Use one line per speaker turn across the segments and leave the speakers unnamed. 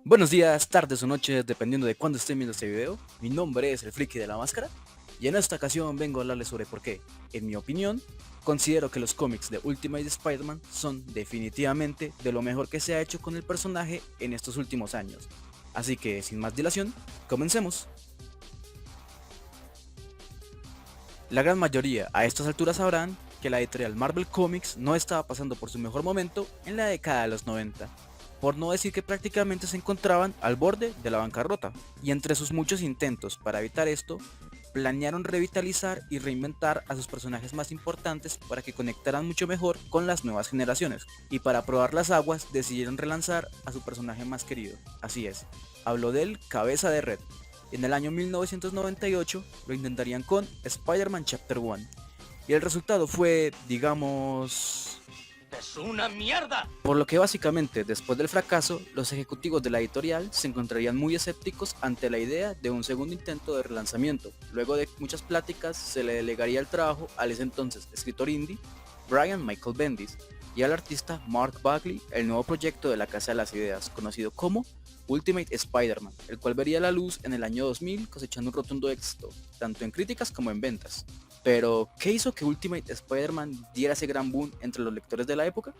Buenos días, tardes o noches, dependiendo de cuándo estén viendo este video. Mi nombre es el Friki de la Máscara y en esta ocasión vengo a hablarles sobre por qué, en mi opinión, considero que los cómics de Ultimate Spider-Man son definitivamente de lo mejor que se ha hecho con el personaje en estos últimos años. Así que, sin más dilación, comencemos. La gran mayoría a estas alturas sabrán que la editorial Marvel Comics no estaba pasando por su mejor momento en la década de los 90, por no decir que prácticamente se encontraban al borde de la bancarrota, y entre sus muchos intentos para evitar esto, planearon revitalizar y reinventar a sus personajes más importantes para que conectaran mucho mejor con las nuevas generaciones, y para probar las aguas decidieron relanzar a su personaje más querido, así es, hablo del Cabeza de Red. En el año 1998 lo intentarían con Spider-Man Chapter 1, y el resultado fue, digamos,
¡Es una mierda!
por lo que básicamente después del fracaso, los ejecutivos de la editorial se encontrarían muy escépticos ante la idea de un segundo intento de relanzamiento. Luego de muchas pláticas se le delegaría el trabajo al ese entonces escritor indie Brian Michael Bendis y al artista Mark Bagley el nuevo proyecto de la Casa de las Ideas, conocido como Ultimate Spider-Man, el cual vería la luz en el año 2000 cosechando un rotundo éxito, tanto en críticas como en ventas. Pero, ¿qué hizo que Ultimate Spider-Man diera ese gran boom entre los lectores de la época?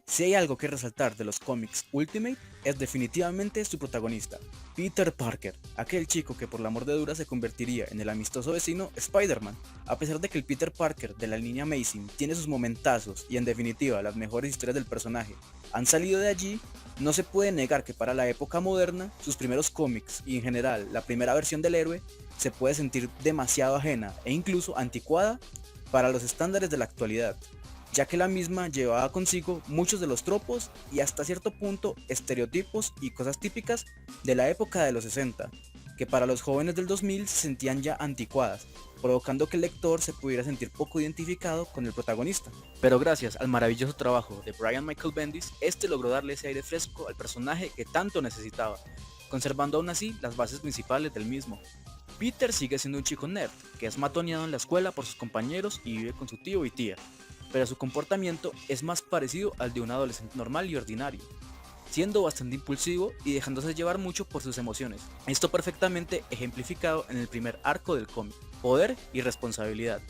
Si hay algo que resaltar de los cómics Ultimate, es definitivamente su protagonista, Peter Parker, aquel chico que por la mordedura se convertiría en el amistoso vecino Spider-Man. A pesar de que el Peter Parker de la línea Amazing tiene sus momentazos y en definitiva las mejores historias del personaje han salido de allí, no se puede negar que para la época moderna, sus primeros cómics y en general la primera versión del héroe se puede sentir demasiado ajena e incluso anticuada para los estándares de la actualidad, ya que la misma llevaba consigo muchos de los tropos y hasta cierto punto estereotipos y cosas típicas de la época de los 60, que para los jóvenes del 2000 se sentían ya anticuadas, provocando que el lector se pudiera sentir poco identificado con el protagonista. Pero gracias al maravilloso trabajo de Brian Michael Bendis, este logró darle ese aire fresco al personaje que tanto necesitaba, conservando aún así las bases principales del mismo. Peter sigue siendo un chico nerd, que es matoneado en la escuela por sus compañeros y vive con su tío y tía, pero su comportamiento es más parecido al de un adolescente normal y ordinario, siendo bastante impulsivo y dejándose llevar mucho por sus emociones. Esto perfectamente ejemplificado en el primer arco del cómic, poder y responsabilidad,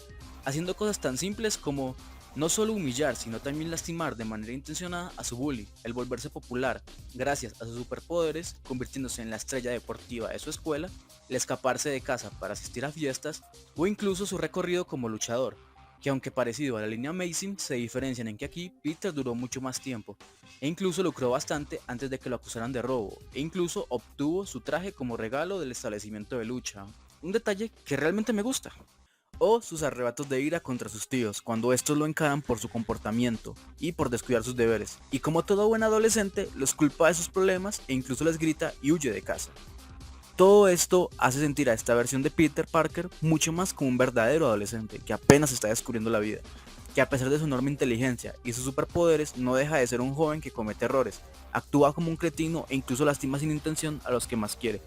haciendo cosas tan simples como no solo humillar, sino también lastimar de manera intencionada a su bully, el volverse popular gracias a sus superpoderes, convirtiéndose en la estrella deportiva de su escuela, el escaparse de casa para asistir a fiestas o incluso su recorrido como luchador, que aunque parecido a la línea Amazing, se diferencian en que aquí Peter duró mucho más tiempo, e incluso lucró bastante antes de que lo acusaran de robo, e incluso obtuvo su traje como regalo del establecimiento de lucha, un detalle que realmente me gusta. O sus arrebatos de ira contra sus tíos, cuando estos lo encaran por su comportamiento y por descuidar sus deberes, y como todo buen adolescente, los culpa de sus problemas e incluso les grita y huye de casa. Todo esto hace sentir a esta versión de Peter Parker mucho más como un verdadero adolescente que apenas está descubriendo la vida, que a pesar de su enorme inteligencia y sus superpoderes no deja de ser un joven que comete errores, actúa como un cretino e incluso lastima sin intención a los que más quiere.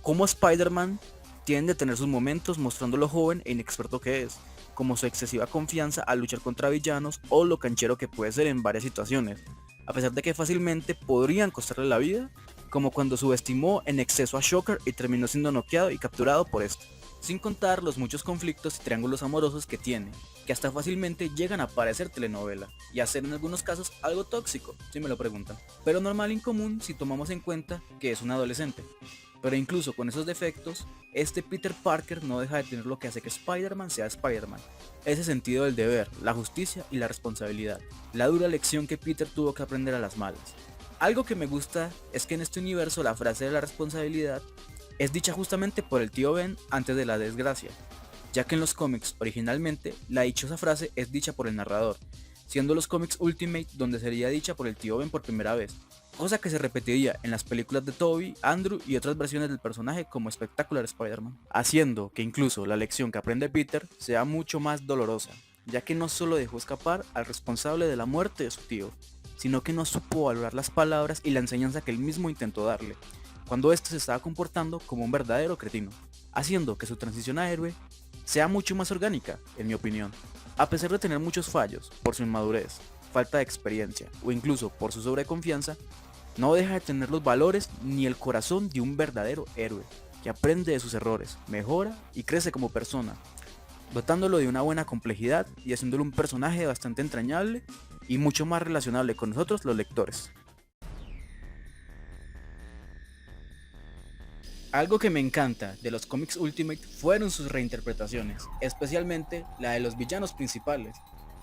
Como Spider-Man tiende a tener sus momentos mostrando lo joven e inexperto que es, como su excesiva confianza al luchar contra villanos o lo canchero que puede ser en varias situaciones, a pesar de que fácilmente podrían costarle la vida, como cuando subestimó en exceso a Shocker y terminó siendo noqueado y capturado por esto. Sin contar los muchos conflictos y triángulos amorosos que tiene, que hasta fácilmente llegan a parecer telenovela, y a ser en algunos casos algo tóxico, si me lo preguntan, pero normal y común si tomamos en cuenta que es un adolescente. Pero incluso con esos defectos, este Peter Parker no deja de tener lo que hace que Spider-Man sea Spider-Man, ese sentido del deber, la justicia y la responsabilidad, la dura lección que Peter tuvo que aprender a las malas. Algo que me gusta es que en este universo la frase de la responsabilidad es dicha justamente por el tío Ben antes de la desgracia, ya que en los cómics originalmente la dichosa frase es dicha por el narrador, siendo los cómics Ultimate donde sería dicha por el tío Ben por primera vez, cosa que se repetiría en las películas de Tobey, Andrew y otras versiones del personaje como Spectacular Spider-Man, haciendo que incluso la lección que aprende Peter sea mucho más dolorosa, ya que no solo dejó escapar al responsable de la muerte de su tío, sino que no supo valorar las palabras y la enseñanza que él mismo intentó darle, cuando éste se estaba comportando como un verdadero cretino, haciendo que su transición a héroe sea mucho más orgánica, en mi opinión, a pesar de tener muchos fallos por su inmadurez. falta de experiencia o incluso por su sobreconfianza, no deja de tener los valores ni el corazón de un verdadero héroe, que aprende de sus errores, mejora y crece como persona, dotándolo de una buena complejidad y haciéndolo un personaje bastante entrañable y mucho más relacionable con nosotros los lectores. Algo que me encanta de los cómics Ultimate fueron sus reinterpretaciones, especialmente la de los villanos principales,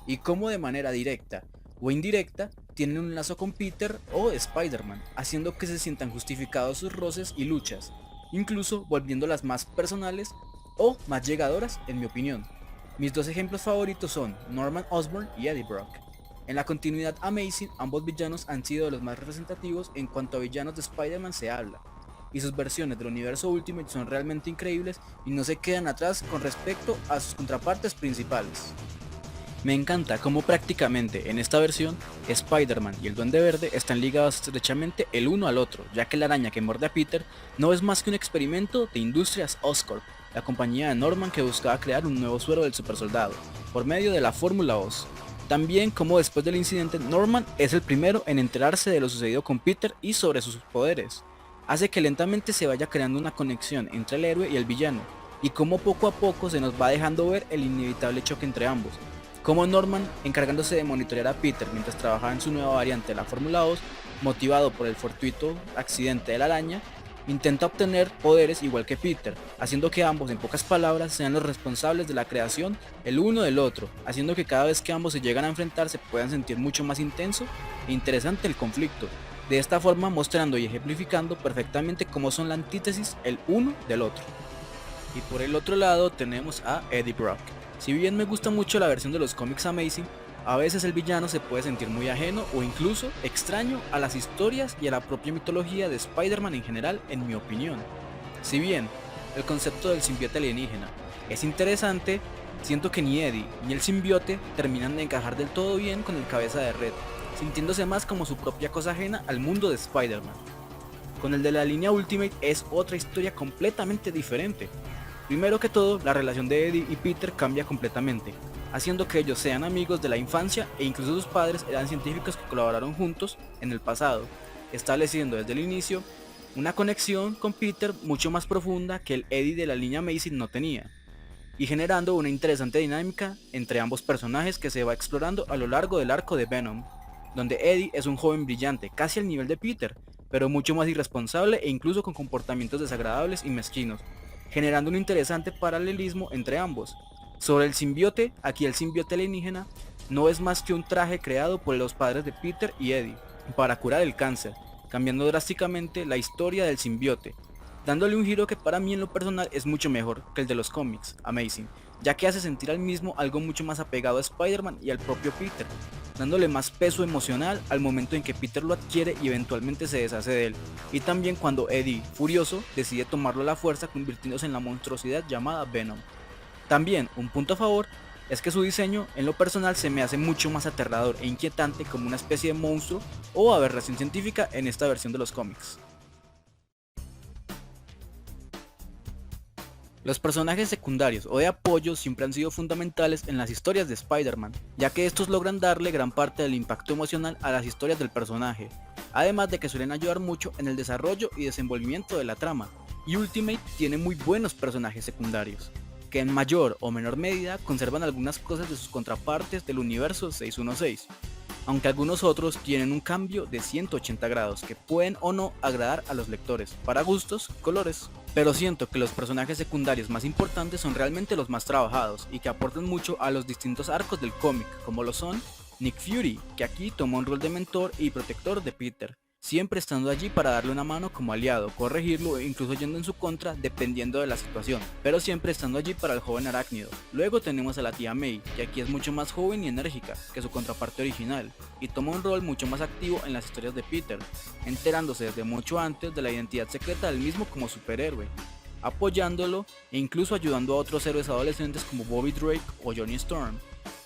y cómo de manera directa o indirecta tienen un lazo con Peter o Spider-Man, haciendo que se sientan justificados sus roces y luchas, incluso volviéndolas más personales o más llegadoras en mi opinión. Mis dos ejemplos favoritos son Norman Osborn y Eddie Brock. En la continuidad Amazing, ambos villanos han sido de los más representativos en cuanto a villanos de Spider-Man se habla, y sus versiones del universo Ultimate son realmente increíbles y no se quedan atrás con respecto a sus contrapartes principales. Me encanta cómo prácticamente en esta versión Spider-Man y el Duende Verde están ligados estrechamente el uno al otro, ya que la araña que muerde a Peter no es más que un experimento de Industrias Oscorp, la compañía de Norman que buscaba crear un nuevo suero del supersoldado, por medio de la Fórmula Oz. También como después del incidente Norman es el primero en enterarse de lo sucedido con Peter y sobre sus poderes. Hace que lentamente se vaya creando una conexión entre el héroe y el villano, y como poco a poco se nos va dejando ver el inevitable choque entre ambos, como Norman, encargándose de monitorear a Peter mientras trabajaba en su nueva variante de la Fórmula Oz, motivado por el fortuito accidente de la araña, intenta obtener poderes igual que Peter, haciendo que ambos en pocas palabras sean los responsables de la creación el uno del otro, haciendo que cada vez que ambos se llegan a enfrentar se puedan sentir mucho más intenso e interesante el conflicto, de esta forma mostrando y ejemplificando perfectamente cómo son la antítesis el uno del otro. Y por el otro lado tenemos a Eddie Brock. Si bien me gusta mucho la versión de los cómics Amazing, a veces el villano se puede sentir muy ajeno o incluso extraño a las historias y a la propia mitología de Spider-Man en general, en mi opinión. Si bien el concepto del simbionte alienígena es interesante, siento que ni Eddie ni el simbionte terminan de encajar del todo bien con el cabeza de Red, sintiéndose más como su propia cosa ajena al mundo de Spider-Man. Con el de la línea Ultimate es otra historia completamente diferente. Primero que todo, la relación de Eddie y Peter cambia completamente, haciendo que ellos sean amigos de la infancia e incluso sus padres eran científicos que colaboraron juntos en el pasado, estableciendo desde el inicio una conexión con Peter mucho más profunda que el Eddie de la línea Amazing no tenía, y generando una interesante dinámica entre ambos personajes que se va explorando a lo largo del arco de Venom, donde Eddie es un joven brillante, casi al nivel de Peter, pero mucho más irresponsable e incluso con comportamientos desagradables y mezquinos, generando un interesante paralelismo entre ambos. Sobre el simbionte, aquí el simbionte alienígena no es más que un traje creado por los padres de Peter y Eddie para curar el cáncer, cambiando drásticamente la historia del simbionte, dándole un giro que para mí en lo personal es mucho mejor que el de los cómics Amazing, ya que hace sentir al mismo algo mucho más apegado a Spider-Man y al propio Peter, dándole más peso emocional al momento en que Peter lo adquiere y eventualmente se deshace de él, y también cuando Eddie, furioso, decide tomarlo a la fuerza convirtiéndose en la monstruosidad llamada Venom. También, un punto a favor, es que su diseño en lo personal se me hace mucho más aterrador e inquietante como una especie de monstruo o aberración científica en esta versión de los cómics. Los personajes secundarios o de apoyo siempre han sido fundamentales en las historias de Spider-Man, ya que estos logran darle gran parte del impacto emocional a las historias del personaje, además de que suelen ayudar mucho en el desarrollo y desenvolvimiento de la trama, y Ultimate tiene muy buenos personajes secundarios, que en mayor o menor medida conservan algunas cosas de sus contrapartes del universo 616, aunque algunos otros tienen un cambio de 180 grados que pueden o no agradar a los lectores, para gustos, colores. Pero siento que los personajes secundarios más importantes son realmente los más trabajados y que aportan mucho a los distintos arcos del cómic, como lo son Nick Fury, que aquí toma un rol de mentor y protector de Peter, siempre estando allí para darle una mano como aliado, corregirlo e incluso yendo en su contra dependiendo de la situación, pero siempre estando allí para el joven arácnido. Luego tenemos a la tía May, que aquí es mucho más joven y enérgica que su contraparte original, y toma un rol mucho más activo en las historias de Peter, enterándose desde mucho antes de la identidad secreta del mismo como superhéroe, apoyándolo e incluso ayudando a otros héroes adolescentes como Bobby Drake o Johnny Storm,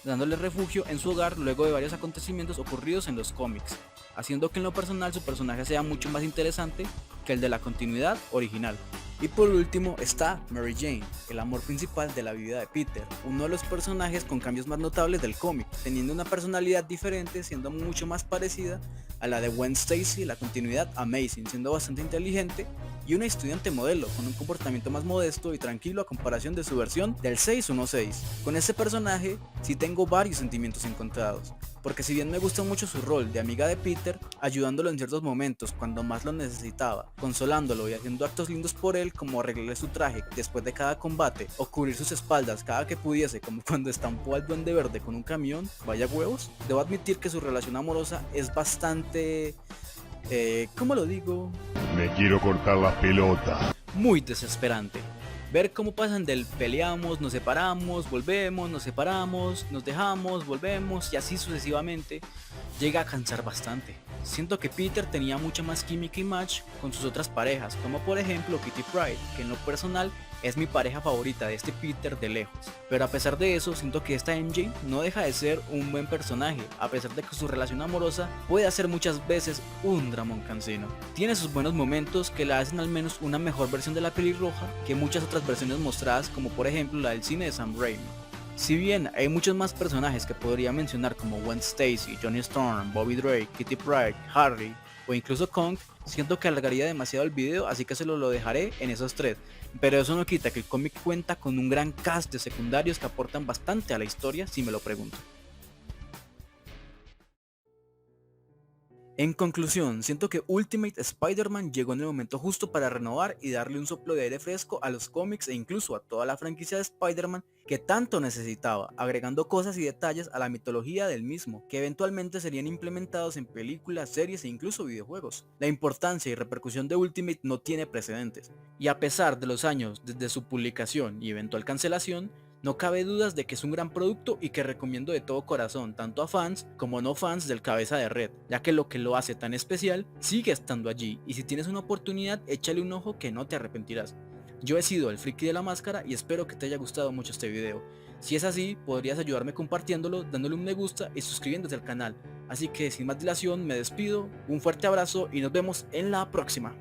dándole refugio en su hogar luego de varios acontecimientos ocurridos en los cómics, haciendo que en lo personal su personaje sea mucho más interesante que el de la continuidad original. Y por último está Mary Jane, el amor principal de la vida de Peter, uno de los personajes con cambios más notables del cómic, teniendo una personalidad diferente, siendo mucho más parecida a la de Gwen Stacy, la continuidad Amazing, siendo bastante inteligente y una estudiante modelo, con un comportamiento más modesto y tranquilo a comparación de su versión del 616. Con este personaje sí tengo varios sentimientos encontrados, porque si bien me gusta mucho su rol de amiga de Peter, ayudándolo en ciertos momentos cuando más lo necesitaba, consolándolo y haciendo actos lindos por él como arreglarle su traje después de cada combate o cubrir sus espaldas cada que pudiese, como cuando estampó al Duende Verde con un camión, vaya huevos, debo admitir que su relación amorosa es bastante... ¿cómo lo digo?
Me quiero cortar las pelotas.
Muy desesperante. Ver cómo pasan del peleamos, nos separamos, volvemos, nos separamos, nos dejamos, volvemos y así sucesivamente, llega a cansar bastante. Siento que Peter tenía mucha más química y match con sus otras parejas, como por ejemplo Kitty Pryde, que en lo personal es mi pareja favorita de este Peter de lejos. Pero a pesar de eso, siento que esta MJ no deja de ser un buen personaje, a pesar de que su relación amorosa puede ser muchas veces un dramón cansino. Tiene sus buenos momentos que la hacen al menos una mejor versión de la pelirroja que muchas otras versiones mostradas, como por ejemplo la del cine de Sam Raimi. Si bien hay muchos más personajes que podría mencionar como Gwen Stacy, Johnny Storm, Bobby Drake, Kitty Pryde, Harry o incluso Kong, siento que alargaría demasiado el video, así que se lo dejaré en esos tres. Pero eso no quita que el cómic cuenta con un gran cast de secundarios que aportan bastante a la historia, si me lo pregunto. En conclusión, siento que Ultimate Spider-Man llegó en el momento justo para renovar y darle un soplo de aire fresco a los cómics e incluso a toda la franquicia de Spider-Man que tanto necesitaba, agregando cosas y detalles a la mitología del mismo, que eventualmente serían implementados en películas, series e incluso videojuegos. La importancia y repercusión de Ultimate no tiene precedentes, y a pesar de los años desde su publicación y eventual cancelación, no cabe dudas de que es un gran producto y que recomiendo de todo corazón tanto a fans como no fans del Cabeza de Red, ya que lo que lo hace tan especial sigue estando allí y si tienes una oportunidad échale un ojo que no te arrepentirás. Yo he sido el Friki de la Máscara y espero que te haya gustado mucho este video. Si es así, podrías ayudarme compartiéndolo, dándole un me gusta y suscribiéndote al canal. Así que sin más dilación me despido, un fuerte abrazo y nos vemos en la próxima.